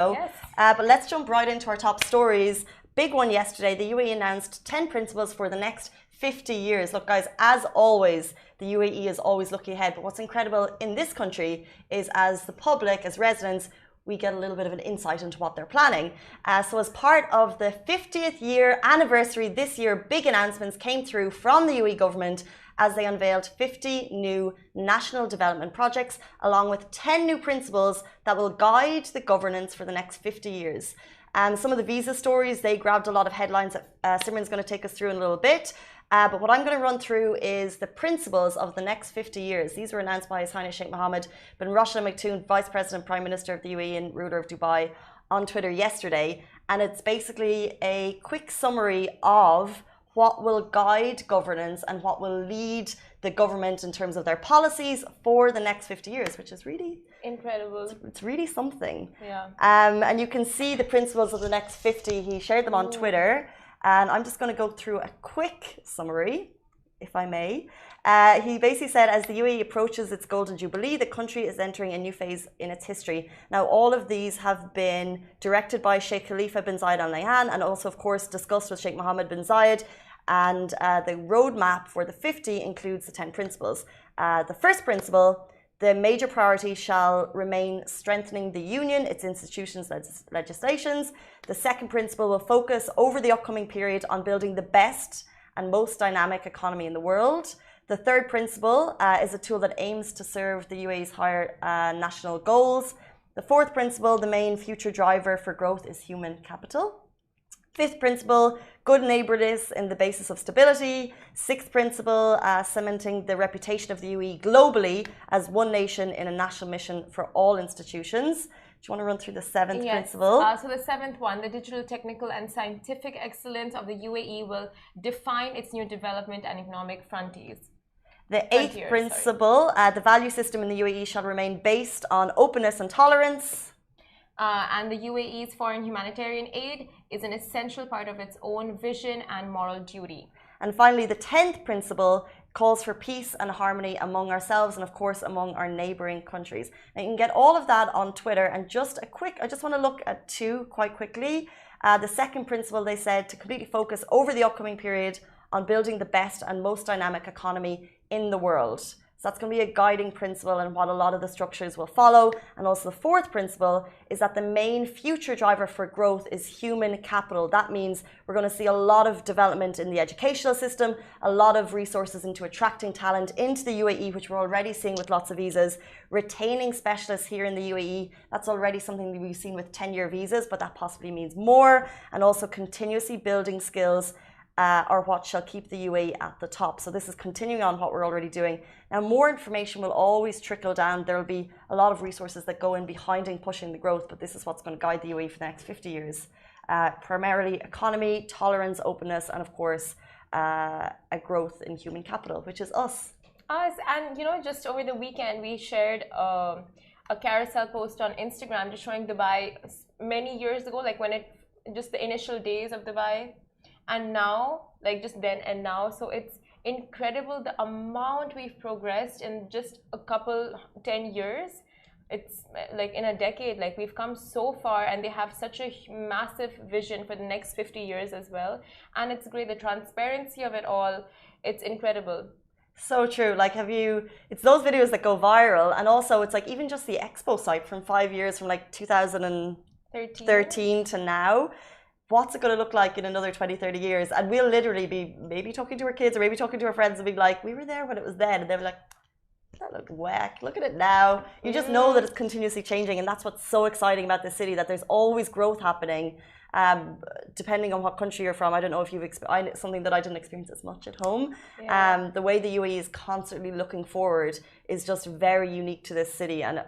Yes. But let's jump right into our top stories. Big one yesterday, the UAE announced 10 principles for the next 50 years. Look, guys, as always, the UAE is always looking ahead. But what's incredible in this country is as the public, as residents, we get a little bit of an insight into what they're planning. So as part of the 50th year anniversary this year, big announcements came through from the UAE government as they unveiled 50 new national development projects, along with 10 new principles that will guide the governance for the next 50 years. Some of the visa stories, they grabbed a lot of headlines that Simran's going to take us through in a little bit. But what I'm going to run through is the principles of the next 50 years. These were announced by His Highness Sheikh Mohammed bin Rashid Al Maktoum, Vice President, Prime Minister of the UAE and ruler of Dubai, on Twitter yesterday. And it's basically a quick summary of what will guide governance and what will lead the government in terms of their policies for the next 50 years, which is really incredible. It's really something. Yeah. And you can see the principles of the next 50. He shared them on Twitter. And I'm just going to go through a quick summary, if I may. He basically said, as the UAE approaches its Golden Jubilee, the country is entering a new phase in its history. Now, all of these have been directed by Sheikh Khalifa bin Zayed Al Nahyan and also, of course, discussed with Sheikh Mohammed bin Zayed. And the roadmap for the 50 includes the 10 principles. The first principle, the major priority shall remain strengthening the union, its institutions, legislations. The second principle will focus over the upcoming period on building the best and most dynamic economy in the world. The third principle is a tool that aims to serve the UAE's higher national goals. The fourth principle, the main future driver for growth, is human capital. Fifth principle, good neighbourliness in the basis of stability. Sixth principle, cementing the reputation of the UAE globally as one nation in a national mission for all institutions. Do you want to run through the seventh principle? So the seventh one, the digital, technical and scientific excellence of the UAE will define its new development and economic frontiers. The eighth principle, the value system in the UAE shall remain based on openness and tolerance. And the UAE's foreign humanitarian aid is an essential part of its own vision and moral duty. And finally, the 10th principle calls for peace and harmony among ourselves and, of course, among our neighbouring countries. Now, you can get all of that on Twitter. And just a quick, I just want to look at two quite quickly. The second principle, they said, to completely focus over the upcoming period on building the best and most dynamic economy in the world. So that's going to be a guiding principle and what a lot of the structures will follow. And also the fourth principle is that the main future driver for growth is human capital. That means we're going to see a lot of development in the educational system, a lot of resources into attracting talent into the UAE, which we're already seeing with lots of visas, retaining specialists here in the UAE. That's already something that we've seen with 10-year visas, but that possibly means more. And also continuously building skills or what shall keep the UAE at the top. So this is continuing on what we're already doing. Now, more information will always trickle down. There will be a lot of resources that go in behind and pushing the growth, but this is what's going to guide the UAE for the next 50 years. Primarily economy, tolerance, openness, and of course, a growth in human capital, which is us. Us, and you know, just over the weekend, we shared a carousel post on Instagram just showing Dubai many years ago, like when just the initial days of Dubai. And now, like just then and now, so it's incredible the amount we've progressed in just a couple 10 years. It's like in a decade, like we've come so far, and they have such a massive vision for the next 50 years as well. And it's great, the transparency of it all, it's incredible. So true. Like, it's those videos that go viral, and also it's like even just the expo site from 5 years, from like 2013 to now. What's it going to look like in another 20, 30 years? And we'll literally be maybe talking to our kids or maybe talking to our friends and be like, we were there when it was then. And they'll be like, that looked whack. Look at it now. You just know that it's continuously changing. And that's what's so exciting about this city, that there's always growth happening. Depending on what country you're from, I don't know if you've experienced something that I didn't experience as much at home. Yeah. The way the UAE is constantly looking forward is just very unique to this city and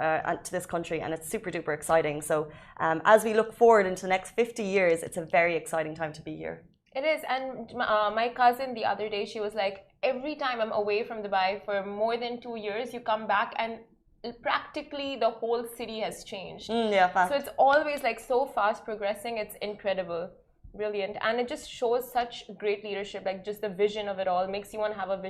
to this country, and it's super duper exciting. So as we look forward into the next 50 years, it's a very exciting time to be here. It is, and my cousin the other day, she was like, every time I'm away from Dubai for more than 2 years, you come back and practically the whole city has changed. Yeah, so it's always like so fast progressing. It's incredible, brilliant, and it just shows such great leadership. Like just the vision of it all makes you want to have a vision.